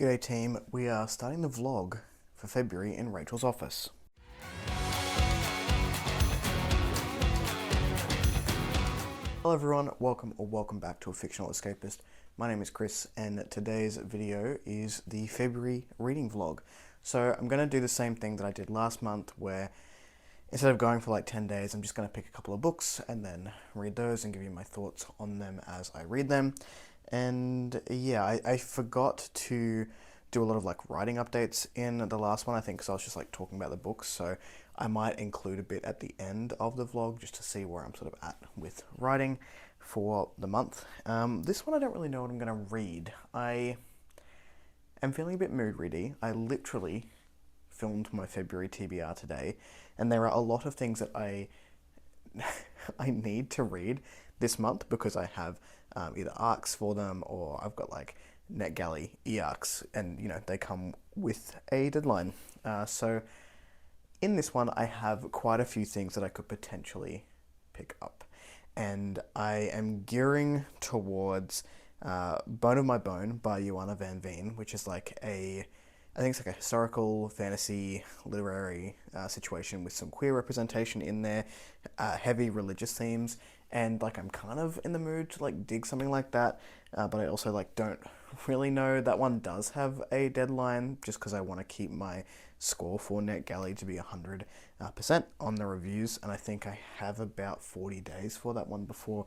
G'day team, we are starting the vlog for February in Rachel's office. Hello everyone, welcome back to A Fictional Escapist. My name is Kris and today's video is the February reading vlog. So I'm going to do the same thing that I did last month where instead of going for like 10 days, I'm just going to pick a couple of books and then read those and give you my thoughts on them as I read them. And yeah, I forgot to do a lot of like writing updates in the last one, I think, because I was just like talking about the books. So I might include a bit at the end of the vlog just to see where I'm sort of at with writing for the month. This one I don't really know what I'm going to read. I am feeling a bit mood ready. I literally filmed my February TBR today, and there are a lot of things that I need to read this month because I have either arcs for them or I've got like NetGalley e-arcs, and you know they come with a deadline. So in this one I have quite a few things that I could potentially pick up, and I am gearing towards Bone of My Bone by Joanna Van Veen, which is like I think it's like a historical fantasy literary situation with some queer representation in there, heavy religious themes, and like I'm kind of in the mood to like dig something like that, but I also like don't really know. That one does have a deadline just because I want to keep my score for NetGalley to be 100% on the reviews, and I think I have about 40 days for that one before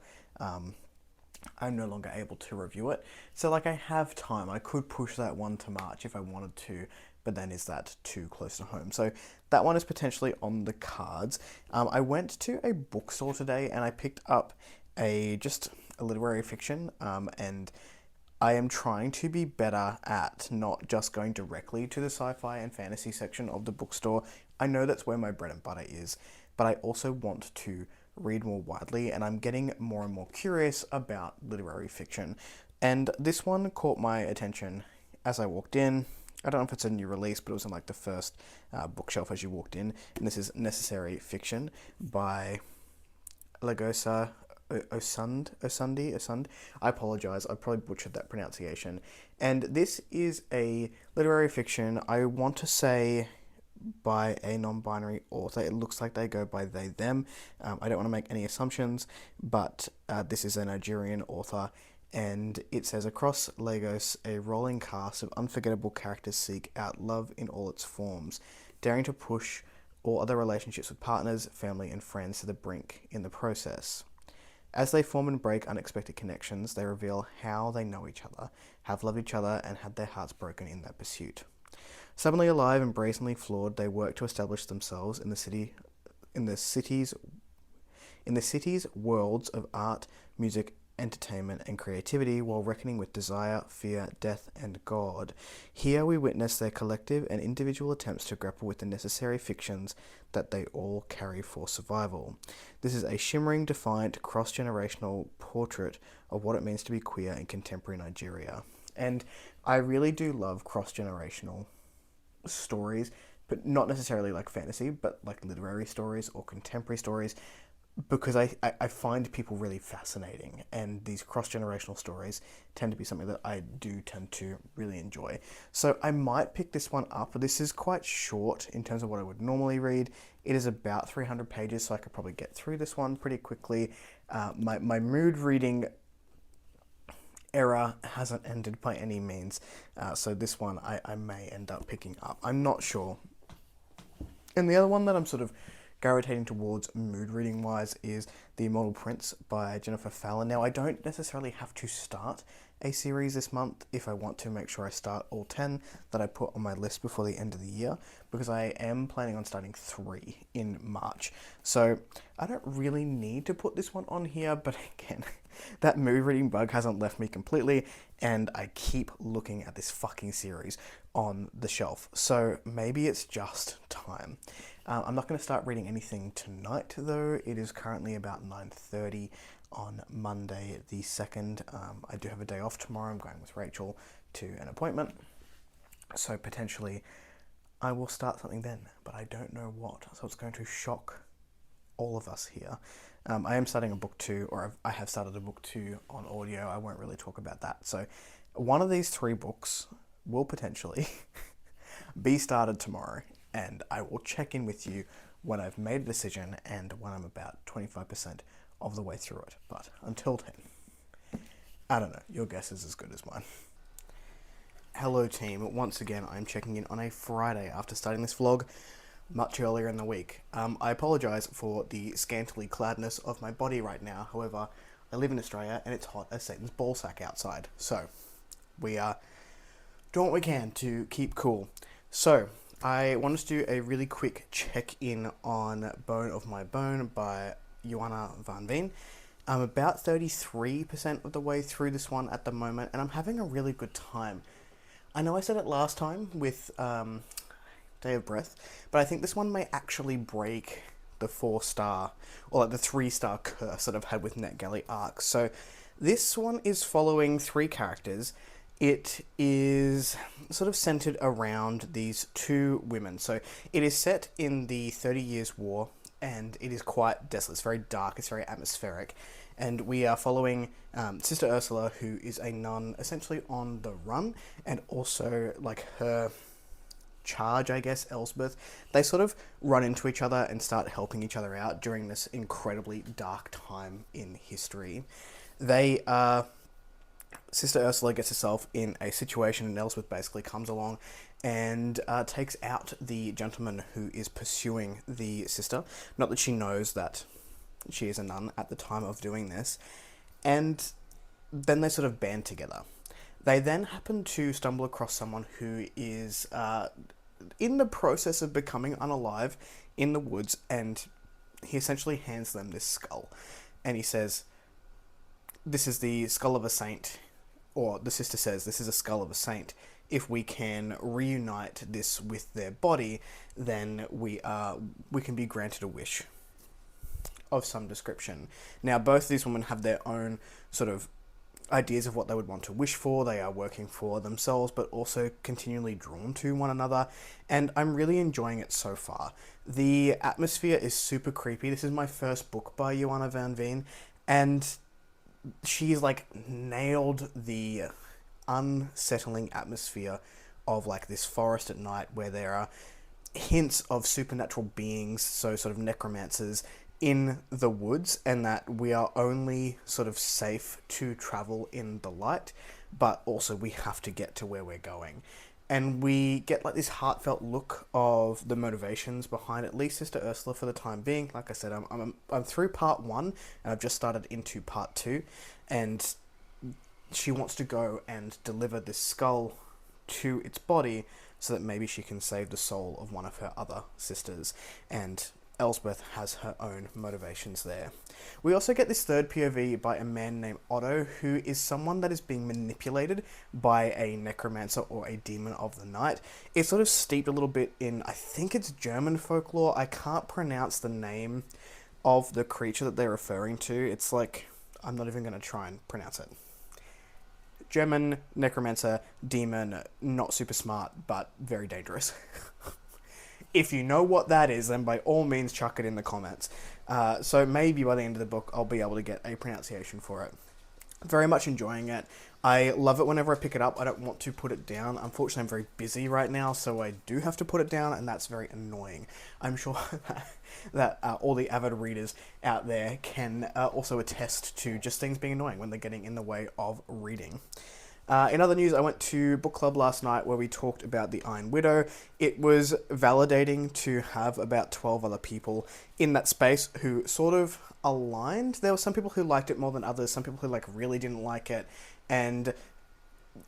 I'm no longer able to review it. So like I have time. I could push that one to March if I wanted to, but then is that too close to home? So that one is potentially on the cards. I went to a bookstore today and I picked up just a literary fiction, and I am trying to be better at not just going directly to the sci-fi and fantasy section of the bookstore. I know that's where my bread and butter is, but I also want to read more widely, and I'm getting more and more curious about literary fiction. And this one caught my attention as I walked in. I don't know if it's a new release, but it was in like the first bookshelf as you walked in. And this is Necessary Fiction by Lagosa Osund. I apologize, I probably butchered that pronunciation. And this is a literary fiction, I want to say, by a non-binary author. It looks like they go by they, them. I don't want to make any assumptions, but this is a Nigerian author, and it says, across Lagos, a rolling cast of unforgettable characters seek out love in all its forms, daring to push all other relationships with partners, family, and friends to the brink in the process. As they form and break unexpected connections, they reveal how they know each other, have loved each other, and had their hearts broken in that pursuit. Suddenly alive and brazenly flawed, they work to establish themselves in the city's worlds of art, music, entertainment, and creativity, while reckoning with desire, fear, death, and God. Here we witness their collective and individual attempts to grapple with the necessary fictions that they all carry for survival. This is a shimmering, defiant, cross-generational portrait of what it means to be queer in contemporary Nigeria. And I really do love cross-generational stories, but not necessarily like fantasy, but like literary stories or contemporary stories, because I find people really fascinating, and these cross-generational stories tend to be something that I do tend to really enjoy. So I might pick this one up. This is quite short in terms of what I would normally read. It is about 300 pages, so I could probably get through this one pretty quickly. My mood reading era hasn't ended by any means, so this one I may end up picking up. I'm not sure. And the other one that I'm sort of gravitating towards mood reading wise is The Immortal Prince by Jennifer Fallon. Now, I don't necessarily have to start a series this month if I want to make sure I start all 10 that I put on my list before the end of the year, because I am planning on starting 3 in March. So I don't really need to put this one on here, but again, that mood reading bug hasn't left me completely, and I keep looking at this fucking series on the shelf. So maybe it's just time. I'm not going to start reading anything tonight, though. It is currently about 9:30 on Monday the 2nd. I do have a day off tomorrow. I'm going with Rachel to an appointment, so potentially I will start something then, but I don't know what, so it's going to shock all of us here. I am starting a book 2, or I have started a book 2 on audio. I won't really talk about that. So one of these 3 books will potentially be started tomorrow, and I will check in with you when I've made a decision and when I'm about 25% of the way through it. But until then, I don't know, your guess is as good as mine. Hello team, once again I'm checking in on a Friday after starting this vlog much earlier in the week. I apologise for the scantily cladness of my body right now, however, I live in Australia and it's hot as Satan's ballsack outside, so we are doing what we can to keep cool. So, I wanted to do a really quick check-in on Bone of My Bone by Johanna van Veen. I'm about 33% of the way through this one at the moment, and I'm having a really good time. I know I said it last time with Day of Breath, but I think this one may actually break the 4-star, or like the 3-star curse that I've had with NetGalley arcs. So this one is following 3 characters. It is sort of centered around these 2 women. So it is set in the 30 Years' War, and it is quite desolate. It's very dark, it's very atmospheric. And we are following Sister Ursula, who is a nun essentially on the run, and also like her charge, I guess, Elsbeth. They sort of run into each other and start helping each other out during this incredibly dark time in history. Sister Ursula gets herself in a situation, and Elsbeth basically comes along and takes out the gentleman who is pursuing the sister. Not that she knows that she is a nun at the time of doing this. And then they sort of band together. They then happen to stumble across someone who is in the process of becoming unalive in the woods, and he essentially hands them this skull. And he says, "This is the skull of a saint," or the sister says, "This is a skull of a saint. If we can reunite this with their body, then we can be granted a wish of some description." Now, both of these women have their own sort of ideas of what they would want to wish for. They are working for themselves, but also continually drawn to one another, and I'm really enjoying it so far. The atmosphere is super creepy. This is my first book by Johanna van Veen, and she's like nailed the unsettling atmosphere of like this forest at night where there are hints of supernatural beings, so sort of necromancers in the woods, and that we are only sort of safe to travel in the light, but also we have to get to where we're going. And we get like this heartfelt look of the motivations behind at least Sister Ursula for the time being. Like I said, I'm through part 1 and I've just started into part 2, and she wants to go and deliver this skull to its body so that maybe she can save the soul of one of her other sisters, and Elsbeth has her own motivations there. We also get this third POV by a man named Otto, who is someone that is being manipulated by a necromancer or a demon of the night. It's sort of steeped a little bit in, I think it's German folklore. I can't pronounce the name of the creature that they're referring to. It's like, I'm not even going to try and pronounce it. German necromancer, demon, not super smart, but very dangerous. If you know what that is, then by all means chuck it in the comments. So maybe by the end of the book, I'll be able to get a pronunciation for it. Very much enjoying it. I love it whenever I pick it up. I don't want to put it down. Unfortunately, I'm very busy right now, so I do have to put it down, and that's very annoying. I'm sure that all the avid readers out there can also attest to just things being annoying when they're getting in the way of reading. In other news, I went to book club last night where we talked about The Iron Widow. It was validating to have about 12 other people in that space who sort of aligned. There were some people who liked it more than others, some people who like really didn't like it, and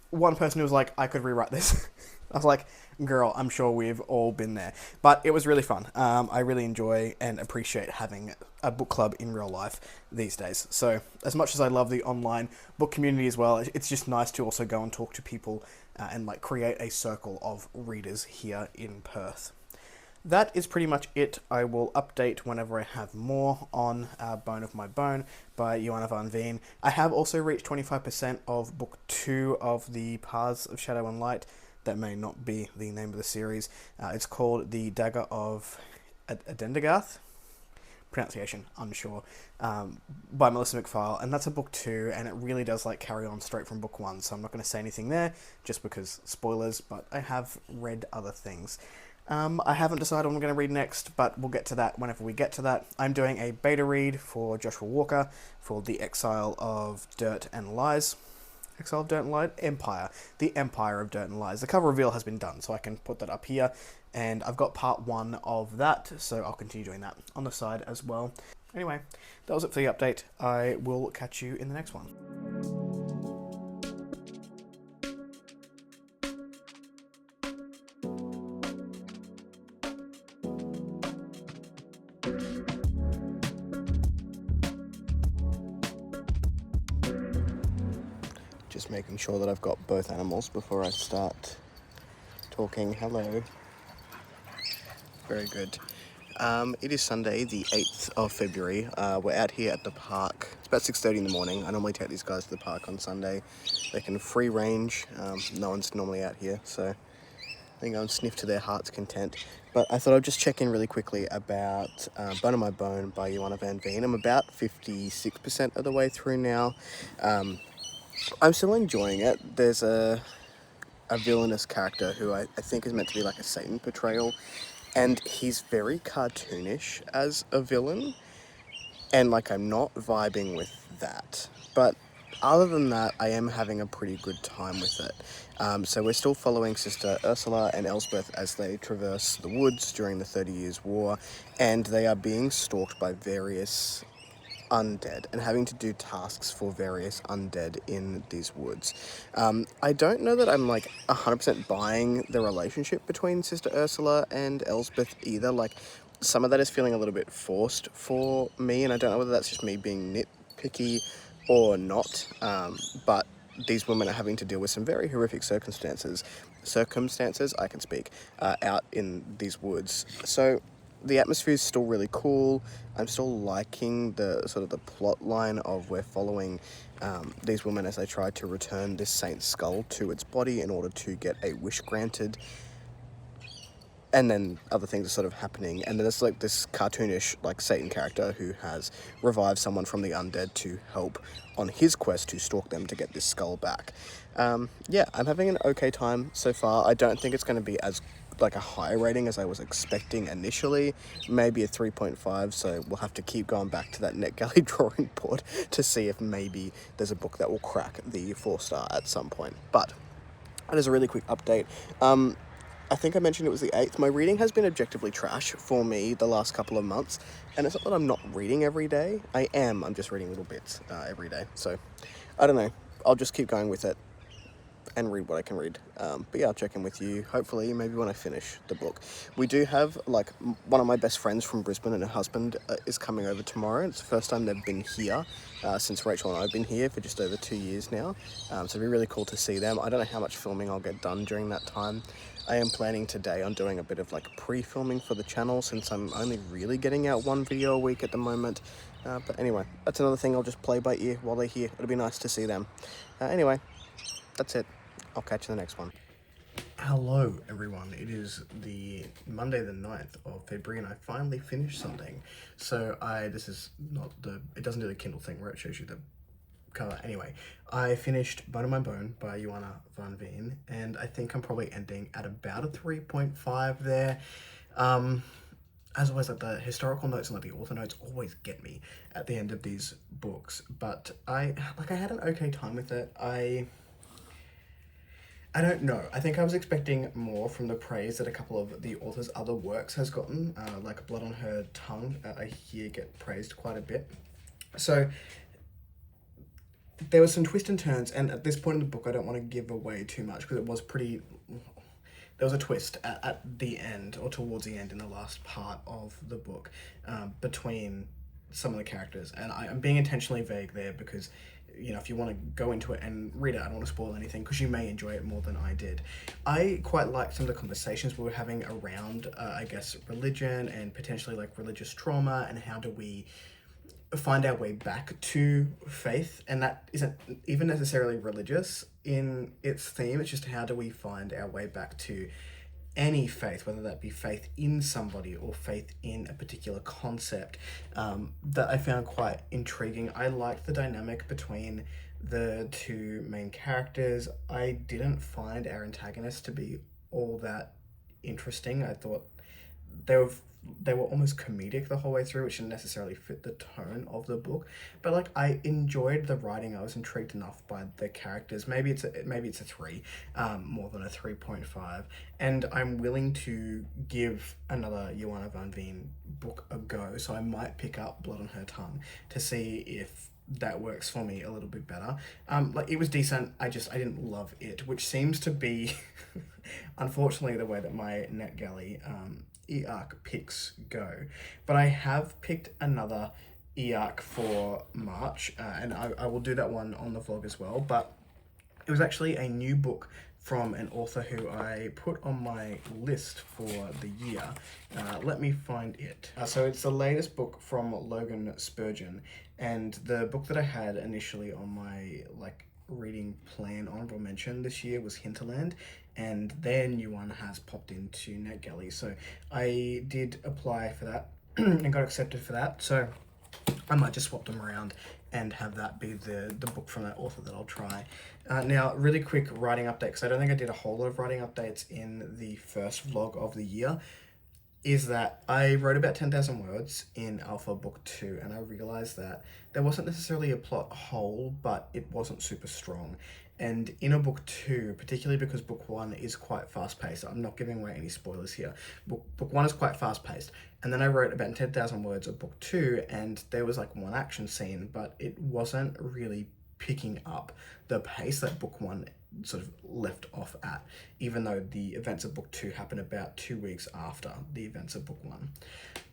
one person who was like, "I could rewrite this." I was like, girl, I'm sure we've all been there. But it was really fun. I really enjoy and appreciate having a book club in real life these days. So as much as I love the online book community as well, it's just nice to also go and talk to people and like create a circle of readers here in Perth. That is pretty much it. I will update whenever I have more on Bone of My Bone by Johanna van Veen. I have also reached 25% of book 2 of the Paths of Shadow and Light. That may not be the name of the series. It's called The Dagger of Adendagarth. pronunciation, unsure, by Melissa McPhail, and that's a book 2, and it really does like carry on straight from book 1, so I'm not going to say anything there, just because spoilers, but I have read other things. I haven't decided what I'm going to read next, but we'll get to that whenever we get to that. I'm doing a beta read for Joshua Walker for The Exile of Dirt and Lies. Exile of Dirt and Lies? Empire. The Empire of Dirt and Lies. The cover reveal has been done, so I can put that up here. And I've got part 1 of that, so I'll continue doing that on the side as well. Anyway, that was it for the update. I will catch you in the next one. Just making sure that I've got both animals before I start talking. Hello. Very good. It is Sunday, the 8th of February. We're out here at the park. It's about 6:30 in the morning. I normally take these guys to the park on Sunday. They can free range. No one's normally out here, so I think I'll sniff to their heart's content. But I thought I'd just check in really quickly about Bone of My Bone by Joanna Van Veen. I'm about 56% of the way through now. I'm still enjoying it. There's a villainous character who I think is meant to be like a Satan portrayal, and he's very cartoonish as a villain, and like I'm not vibing with that. But other than that, I am having a pretty good time with it. So we're still following Sister Ursula and Elsbeth as they traverse the woods during the 30 Years' War, and they are being stalked by various undead and having to do tasks for various undead in these woods. I don't know that I'm like 100% buying the relationship between Sister Ursula and Elsbeth either. Like, some of that is feeling a little bit forced for me, and I don't know whether that's just me being nitpicky or not, but these women are having to deal with some very horrific circumstances, I can speak, out in these woods. So the atmosphere is still really cool. I'm still liking the sort of the plot line of we're following these women as they try to return this saint's skull to its body in order to get a wish granted. And then other things are sort of happening. And then there's like this cartoonish like Satan character who has revived someone from the undead to help on his quest to stalk them to get this skull back. Yeah, I'm having an okay time so far. I don't think it's going to be as like a high rating as I was expecting initially, maybe a 3.5, so we'll have to keep going back to that NetGalley drawing board to see if maybe there's a book that will crack the 4-star at some point. But that is a really quick update. I think I mentioned it was the 8th. My reading has been objectively trash for me the last couple of months, and it's not that I'm not reading every day. I'm just reading little bits every day, so I don't know. I'll just keep going with it and read what I can read. But yeah, I'll check in with you, hopefully, maybe when I finish the book. We do have, like, one of my best friends from Brisbane and her husband is coming over tomorrow. It's the first time they've been here since Rachel and I have been here for just over 2 years now. So it'll be really cool to see them. I don't know how much filming I'll get done during that time. I am planning today on doing a bit of, like, pre-filming for the channel since I'm only really getting out 1 video a week at the moment. But anyway, that's another thing I'll just play by ear while they're here. It'll be nice to see them. Anyway, that's it. I'll catch you in the next one. Hello everyone, it is the Monday the 9th of February and I finally finished something. So this is not it doesn't do the Kindle thing where it shows you the cover. Anyway, I finished Bone of My Bone by Joanna Van Veen, and I think I'm probably ending at about a 3.5 there. As always, like the historical notes and like the author notes always get me at the end of these books, but I had an okay time with it. I don't know. I think I was expecting more from the praise that a couple of the author's other works has gotten, like Blood on Her Tongue, I hear get praised quite a bit. So there was some twists and turns, and at this point in the book I don't want to give away too much because it was pretty... There was a twist at the end, or towards the end in the last part of the book, between some of the characters, and I'm being intentionally vague there because, you know, if you want to go into it and read it, I don't want to spoil anything because you may enjoy it more than I did. I quite liked some of the conversations we were having around, I guess, religion and potentially like religious trauma and how do we find our way back to faith, and that isn't even necessarily religious in its theme. It's just how do we find our way back to any faith, whether that be faith in somebody or faith in a particular concept, that I found quite intriguing. I liked the dynamic between the two main characters. I didn't find our antagonists to be all that interesting. I thought they were they were almost comedic the whole way through, which didn't necessarily fit the tone of the book. But like, I enjoyed the writing. I was intrigued enough by the characters. Maybe it's a 3, more than a 3.5. And I'm willing to give another Johanna van Veen book a go. So I might pick up Blood on Her Tongue to see if that works for me a little bit better. Like, it was decent. I didn't love it, which seems to be unfortunately the way that my NetGalley e-arc picks go. But I have picked another e-arc for March, and I will do that one on the vlog as well. But it was actually a new book from an author who I put on my list for the year. Let me find it. So it's the latest book from Logan Spurgeon, and the book that I had initially on my reading plan honorable mention this year was Hinterland, and their new one has popped into NetGalley. So I did apply for that and got accepted for that. So I might just swap them around and have that be the book from that author that I'll try. Now, really quick writing update, because I don't think I did a whole lot of writing updates in the first vlog of the year, is that I wrote about 10,000 words in Alpha Book 2, and I realised that there wasn't necessarily a plot hole, but it wasn't super strong. And in a book 2, particularly because book 1 is quite fast-paced, I'm not giving away any spoilers here, book 1 is quite fast-paced, and then I wrote about 10,000 words of book 2, and there was one action scene, but it wasn't really picking up the pace that book 1 sort of left off at, even though the events of book 2 happen about 2 weeks after the events of book 1.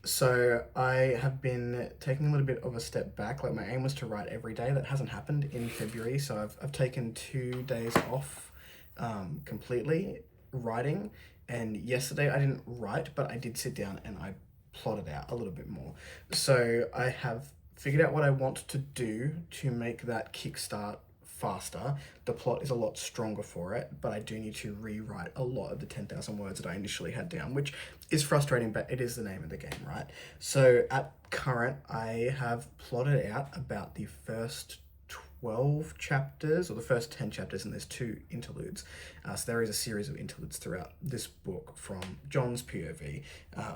So I have been taking a little bit of a step back. My aim was to write every day. That hasn't happened in February, so I've taken 2 days off completely writing, and yesterday I didn't write, but I did sit down and I plotted out a little bit more. So I have figured out what I want to do to make that kickstart faster. The plot is a lot stronger for it, but I do need to rewrite a lot of the 10,000 words that I initially had down, which is frustrating, but it is the name of the game, right? So at current, I have plotted out about the first 12 chapters, or the first 10 chapters, and there's 2 interludes. So there is a series of interludes throughout this book from John's POV,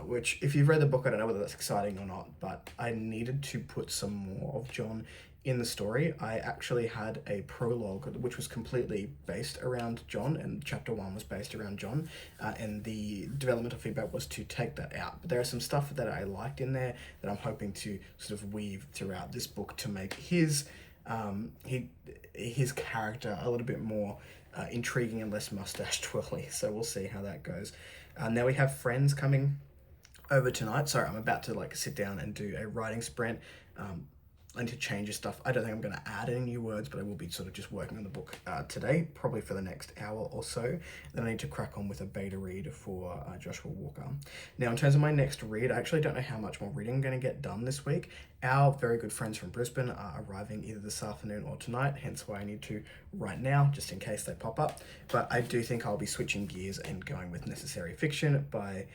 which, if you've read the book, I don't know whether that's exciting or not, but I needed to put some more of John in the story. I actually had a prologue which was completely based around John, and chapter 1 was based around John, and the developmental feedback was to take that out. But there are some stuff that I liked in there that I'm hoping to sort of weave throughout this book to make his character a little bit more intriguing and less mustache twirly. So we'll see how that goes. Now we have friends coming over tonight. Sorry, I'm about to sit down and do a writing sprint. I need to change stuff. I don't think I'm going to add any new words, but I will be sort of just working on the book today, probably for the next hour or so. Then I need to crack on with a beta read for Joshua Walker. Now, in terms of my next read, I actually don't know how much more reading I'm going to get done this week. Our very good friends from Brisbane are arriving either this afternoon or tonight, hence why I need to write now, just in case they pop up. But I do think I'll be switching gears and going with Necessary Fiction by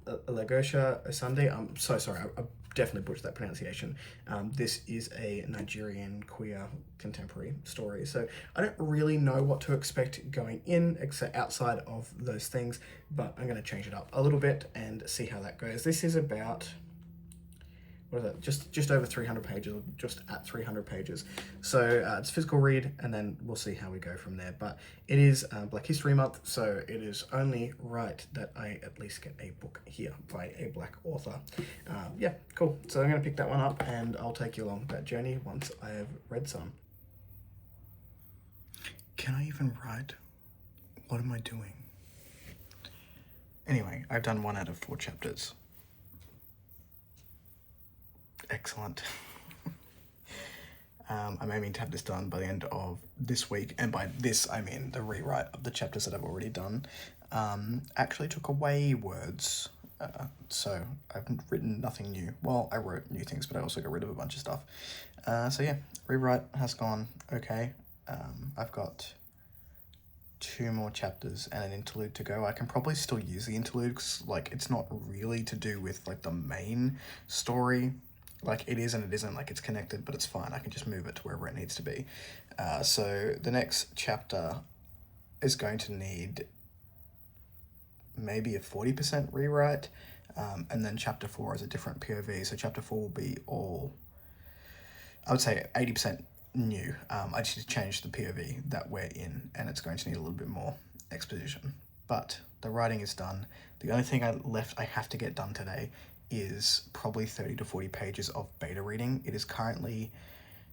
Lagosha Osande. I'm so sorry, I definitely butchered that pronunciation. This is a Nigerian queer contemporary story, so I don't really know what to expect going in, except outside of those things, but I'm going to change it up a little bit and see how that goes. This is about, what is that, just over 300 pages, or just at 300 pages. So it's a physical read, and then we'll see how we go from there. But it is Black History Month, so it is only right that I at least get a book here by a Black author. Yeah, cool. So I'm going to pick that one up, and I'll take you along that journey once I have read some. Can I even write? What am I doing? Anyway, I've done 1 out of 4 chapters. Excellent. I'm aiming to have this done by the end of this week, and by this I mean the rewrite of the chapters that I've already done. Actually took away words, so I've written nothing new. Well, I wrote new things, but I also got rid of a bunch of stuff. So yeah, rewrite has gone okay. I've got 2 more chapters and an interlude to go. I can probably still use the interlude because, like, it's not really to do with, like, the main story. Like, it is and it isn't, like, it's connected, but it's fine. I can just move it to wherever it needs to be. So the next chapter is going to need maybe a 40% rewrite, and then chapter 4 is a different POV. So chapter 4 will be all, I would say 80% new. I just need to change the POV that we're in, and it's going to need a little bit more exposition. But the writing is done. The only thing I have to get done today is probably 30 to 40 pages of beta reading. It is currently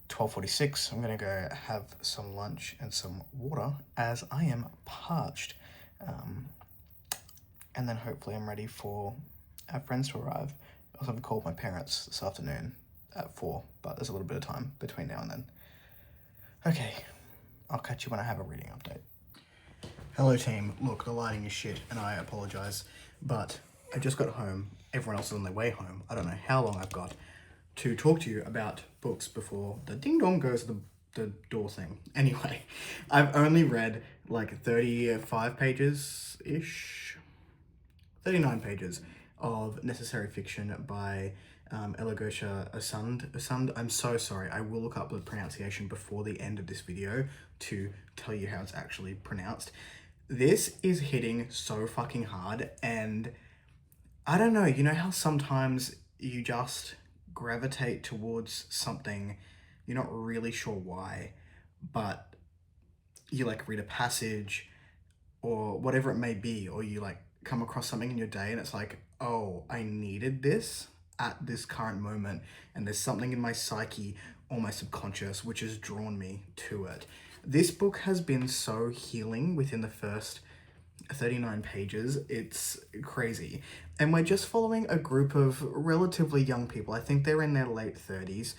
12:46. I'm going to go have some lunch and some water as I am parched. And then hopefully I'm ready for our friends to arrive. I also have called my parents this afternoon at 4, but there's a little bit of time between now and then. Okay, I'll catch you when I have a reading update. Hello team, look, the lighting is shit and I apologise, but I just got home, everyone else is on their way home. I don't know how long I've got to talk to you about books before the ding dong goes the door thing. Anyway, I've only read like 35 pages-ish, 39 pages of necessary fiction by Elagosha Asund. I'm so sorry. I will look up the pronunciation before the end of this video to tell you how it's actually pronounced. This is hitting so fucking hard, and I don't know, you know how sometimes you just gravitate towards something, you're not really sure why, but you like read a passage or whatever it may be, or you like come across something in your day and it's like, oh, I needed this at this current moment, and there's something in my psyche or my subconscious which has drawn me to it. This book has been so healing within the first 39 pages. It's crazy. And we're just following a group of relatively young people. I think they're in their late 30s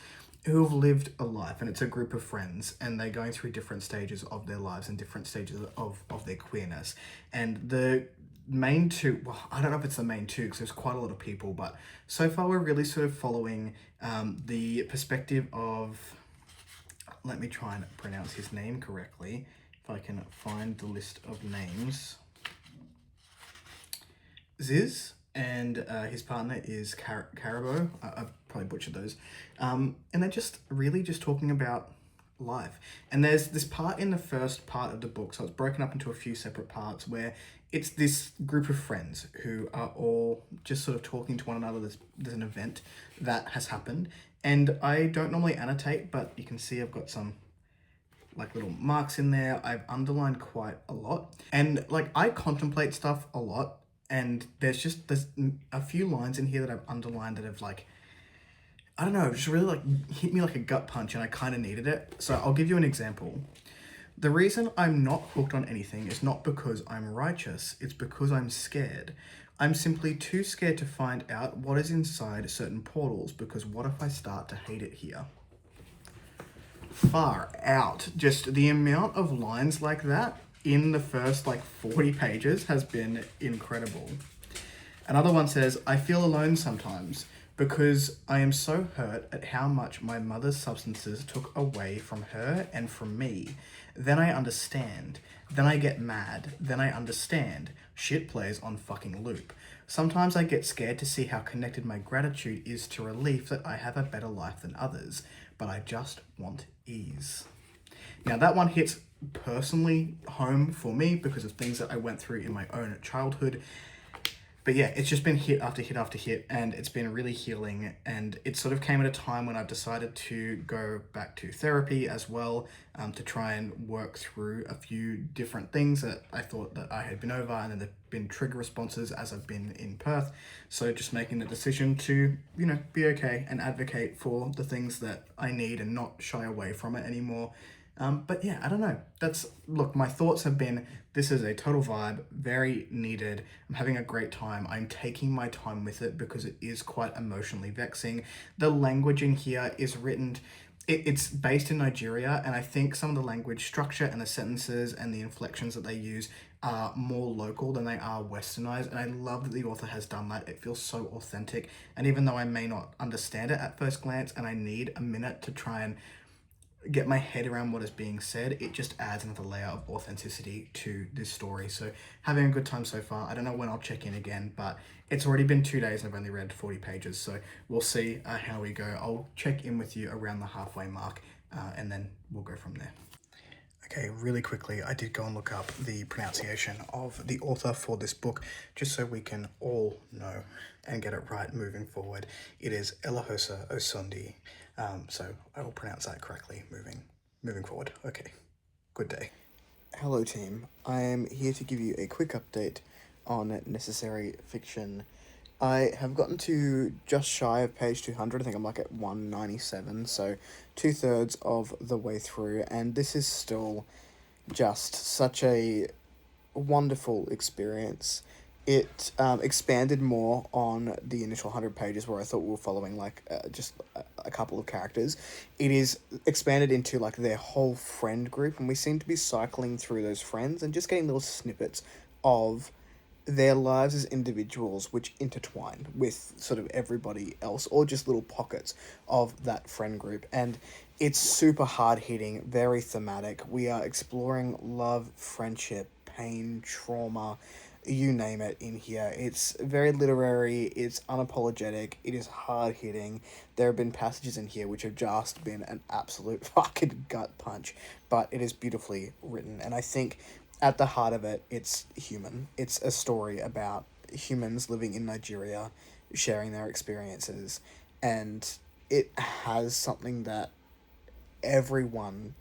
who have lived a life, and it's a group of friends, and they're going through different stages of their lives and different stages of their queerness. And the main two, well, I don't know if it's the main two because there's quite a lot of people, but so far we're really sort of following the perspective of, let me try and pronounce his name correctly, if I can find the list of names. Ziz, and his partner is Carabo. I've probably butchered those. And they're just really just talking about life. And there's this part in the first part of the book, so it's broken up into a few separate parts, where it's this group of friends who are all just sort of talking to one another. There's an event that has happened, and I don't normally annotate, but you can see I've got some like little marks in there. I've underlined quite a lot, and like I contemplate stuff a lot, and there's a few lines in here that I've underlined that have like, I don't know, just really like hit me like a gut punch, and I kind of needed it. So I'll give you an example. The reason I'm not hooked on anything is not because I'm righteous, it's because I'm scared. I'm simply too scared to find out what is inside certain portals, because what if I start to hate it here? Far out. Just the amount of lines like that in the first like 40 pages has been incredible. Another one says, I feel alone sometimes because I am so hurt at how much my mother's substances took away from her and from me. Then I understand. Then I get mad. Then I understand. Shit plays on fucking loop. Sometimes I get scared to see how connected my gratitude is to relief that I have a better life than others, but I just want ease. Now that one hits personally home for me because of things that I went through in my own childhood. But yeah, it's just been hit after hit after hit, and it's been really healing. And it sort of came at a time when I've decided to go back to therapy as well, to try and work through a few different things that I thought that I had been over, and then there've been trigger responses as I've been in Perth. So just making the decision to, you know, be okay and advocate for the things that I need and not shy away from it anymore. But yeah, I don't know. Look, my thoughts have been, this is a total vibe, very needed. I'm having a great time. I'm taking my time with it because it is quite emotionally vexing. The language in here is written, it's based in Nigeria, and I think some of the language structure and the sentences and the inflections that they use are more local than they are westernized, and I love that the author has done that. It feels so authentic, and even though I may not understand it at first glance and I need a minute to try and get my head around what is being said, it just adds another layer of authenticity to this story. So having a good time so far. I don't know when I'll check in again, but it's already been 2 days and I've only read 40 pages. So we'll see how we go. I'll check in with you around the halfway mark and then we'll go from there. Okay, really quickly, I did go and look up the pronunciation of the author for this book, just so we can all know and get it right moving forward. It is Elahosa Osundi, so I will pronounce that correctly moving forward. Okay, good day. Hello team, I am here to give you a quick update on Necessary Fiction. I have gotten to just shy of page 200, I think I'm like at 197, so 2/3 of the way through, and this is still just such a wonderful experience. It expanded more on the initial 100 pages where I thought we were following like just a couple of characters. It is expanded into like their whole friend group, and we seem to be cycling through those friends and just getting little snippets of their lives as individuals which intertwine with sort of everybody else, or just little pockets of that friend group. And it's super hard hitting, very thematic. We are exploring love, friendship, pain, trauma, you name it in here. It's very literary, it's unapologetic, it is hard hitting. There have been passages in here which have just been an absolute fucking gut punch, but it is beautifully written, and I think at the heart of it, it's human. It's a story about humans living in Nigeria, sharing their experiences, and it has something that everyone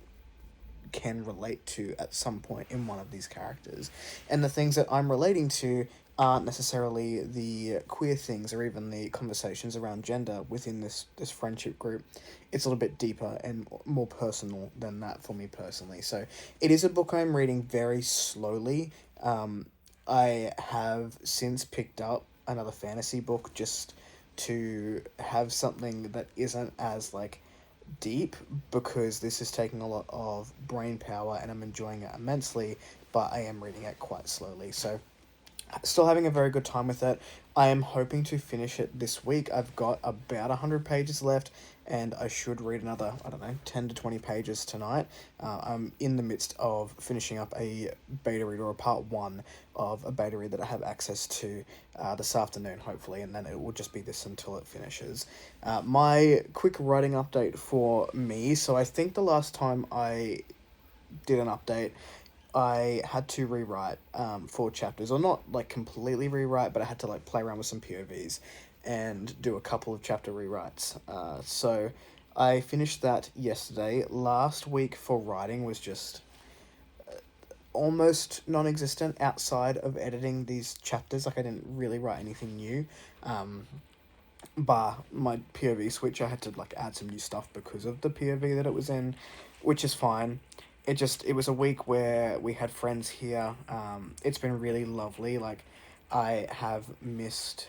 can relate to at some point in one of these characters. And the things that I'm relating to aren't necessarily the queer things or even the conversations around gender within this friendship group. It's a little bit deeper and more personal than that for me personally. So it is a book I'm reading very slowly. I have since picked up another fantasy book just to have something that isn't as like deep, because this is taking a lot of brain power and I'm enjoying it immensely, but I am reading it quite slowly. So still having a very good time with it. I am hoping to finish it this week. I've got about 100 pages left, and I should read another, 10 to 20 pages tonight. I'm in the midst of finishing up a beta read, or a part 1 of a beta read that I have access to this afternoon, hopefully, and then it will just be this until it finishes. My quick writing update for me. So I think the last time I did an update, I had to rewrite 4 chapters, or not like completely rewrite, but I had to like play around with some POVs and do a couple of chapter rewrites. So I finished that yesterday. Last week for writing was just almost non-existent outside of editing these chapters. Like I didn't really write anything new. Bar my POV switch, I had to like add some new stuff because of the POV that it was in, which is fine. It was a week where we had friends here. It's been really lovely. Like, I have missed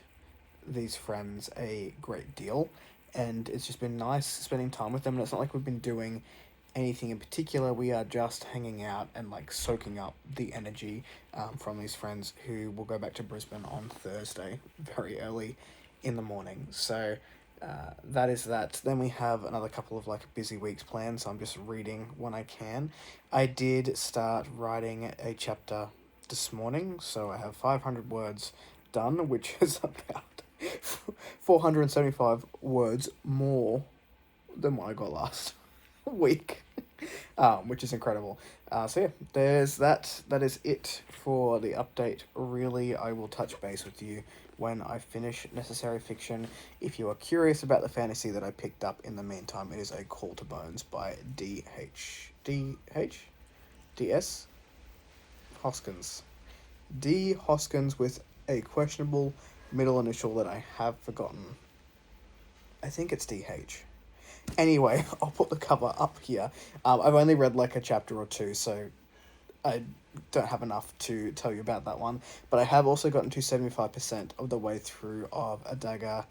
these friends a great deal, and it's just been nice spending time with them. And it's not like we've been doing anything in particular. We are just hanging out and like soaking up the energy from these friends who will go back to Brisbane on Thursday very early in the morning. So that is that. Then we have another couple of like busy weeks planned, so I'm just reading when I can. I did start writing a chapter this morning, so I have 500 words done, which is about 475 words more than what I got last week, which is incredible. So yeah, there's that. That is it for the update. Really, I will touch base with you when I finish Necessary Fiction. If you are curious about the fantasy that I picked up in the meantime, it is A Call to Bones by D.S. Hoskins. D. Hoskins with a questionable middle initial that I have forgotten. I think it's D.H. Anyway, I'll put the cover up here. I've only read like a chapter or two, so I don't have enough to tell you about that one. But I have also gotten to 75% of the way through of The Dagger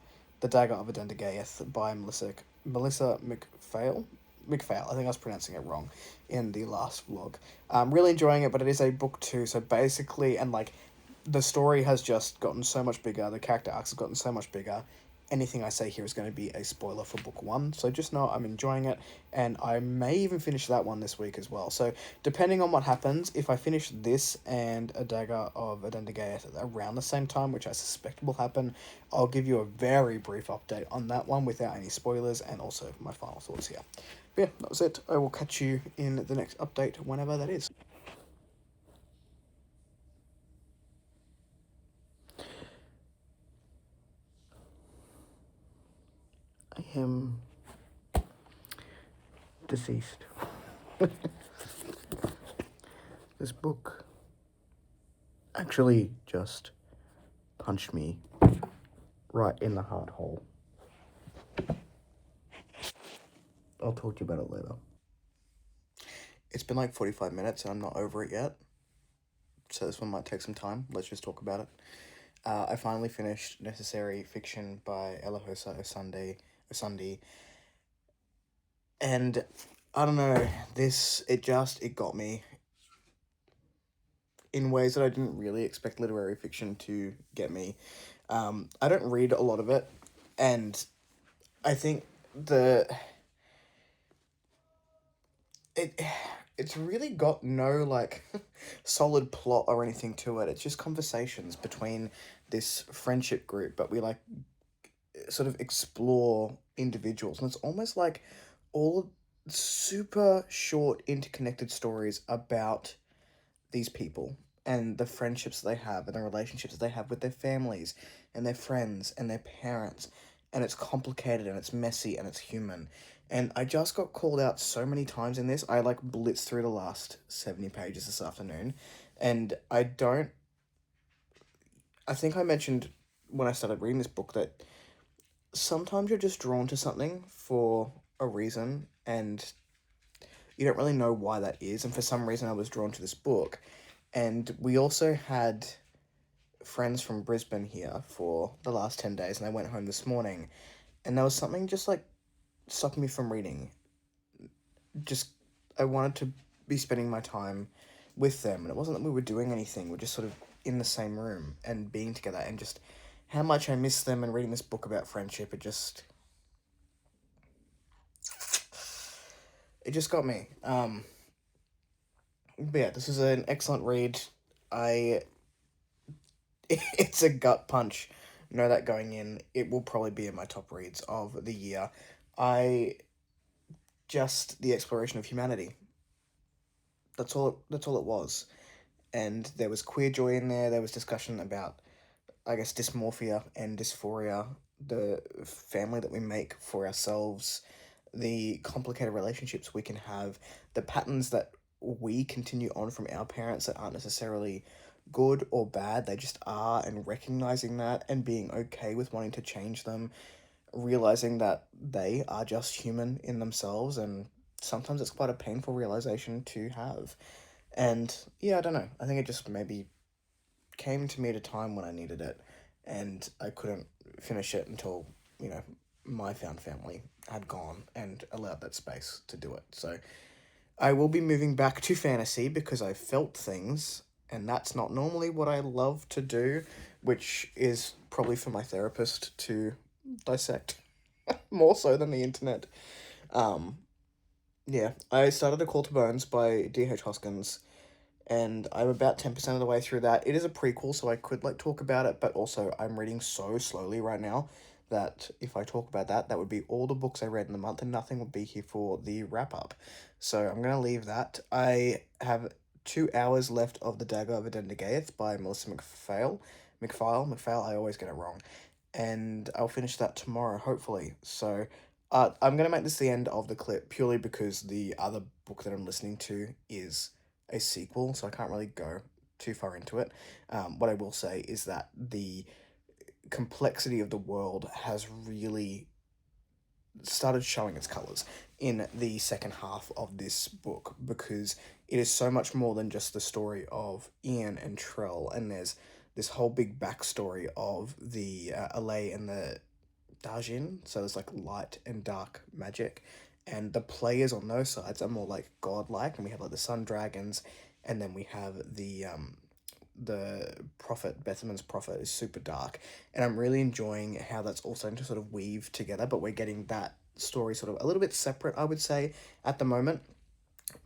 of Adendageath by Melissa McPhail. I think I was pronouncing it wrong in the last vlog. I'm really enjoying it, but it is a book 2, so basically, and like, the story has just gotten so much bigger, the character arcs have gotten so much bigger, anything I say here is going to be a spoiler for book one. So just know I'm enjoying it, and I may even finish that one this week as well. So depending on what happens, if I finish this and A Dagger of Adendageath around the same time, which I suspect will happen, I'll give you a very brief update on that one without any spoilers, and also my final thoughts here. But yeah, that was it. I will catch you in the next update whenever that is. I am deceased. This book actually just punched me right in the heart hole. I'll talk to you about it later. It's been like 45 minutes and I'm not over it yet. So this one might take some time. Let's just talk about it. I finally finished Necessary Fiction by Elohosa Osundi. And I don't know, it got me in ways that I didn't really expect literary fiction to get me. I don't read a lot of it, and I think it's really got no like solid plot or anything to it. It's just conversations between this friendship group, but we like sort of explore individuals, and it's almost like all super short interconnected stories about these people and the friendships they have and the relationships they have with their families and their friends and their parents. And it's complicated and it's messy and it's human. And I just got called out so many times in this. I like blitzed through the last 70 pages this afternoon. And I think I mentioned when I started reading this book that sometimes you're just drawn to something for a reason and you don't really know why that is. And for some reason, I was drawn to this book. And we also had friends from Brisbane here for the last 10 days, and I went home this morning, and there was something just like stopping me from reading. Just, I wanted to be spending my time with them, and it wasn't that we were doing anything, we're just sort of in the same room and being together, and just how much I miss them and reading this book about friendship, it just got me. But yeah, this is an excellent read. It's a gut punch. Know that going in. It will probably be in my top reads of the year. The exploration of humanity. That's all it was. And there was queer joy in there. There was discussion about, I guess, dysmorphia and dysphoria, the family that we make for ourselves, the complicated relationships we can have, the patterns that we continue on from our parents that aren't necessarily good or bad, they just are, and recognizing that and being okay with wanting to change them, realizing that they are just human in themselves, and sometimes it's quite a painful realization to have. And yeah, I don't know, I think it just maybe came to me at a time when I needed it, and I couldn't finish it until, my found family had gone and allowed that space to do it. So I will be moving back to fantasy because I felt things, and that's not normally what I love to do, which is probably for my therapist to dissect more so than the internet. Yeah, I started A Call to Bones by D.H. Hoskins, and I'm about 10% of the way through that. It is a prequel, so I could talk about it, but also I'm reading so slowly right now that if I talk about that, that would be all the books I read in the month, and nothing would be here for the wrap-up. So I'm going to leave that. I have 2 hours left of The Dagger of Adendageath by Melissa McPhail, I always get it wrong. And I'll finish that tomorrow, hopefully. So I'm going to make this the end of the clip purely because the other book that I'm listening to is a sequel, so I can't really go too far into it. What I will say is that the complexity of the world has really started showing its colors in the second half of this book, because it is so much more than just the story of Ian and Trell, and there's this whole big backstory of the Alay and the Dajin, so there's light and dark magic, and the players on those sides are more godlike, and we have the sun dragons, and then we have the Prophet, Betterman's Prophet, is super dark, and I'm really enjoying how that's all starting to sort of weave together, but we're getting that story sort of a little bit separate, I would say, at the moment.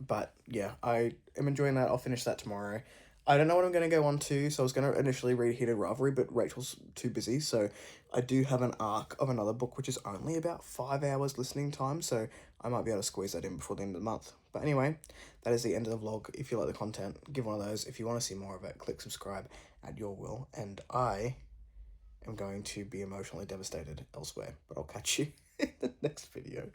But yeah, I am enjoying that. I'll finish that tomorrow. I don't know what I'm going to go on to, so I was going to initially read Heated Rivalry, but Rachel's too busy, so I do have an arc of another book, which is only about 5 hours listening time, so I might be able to squeeze that in before the end of the month. But anyway, that is the end of the vlog. If you like the content, give one of those. If you want to see more of it, click subscribe at your will, and I am going to be emotionally devastated elsewhere, but I'll catch you in the next video.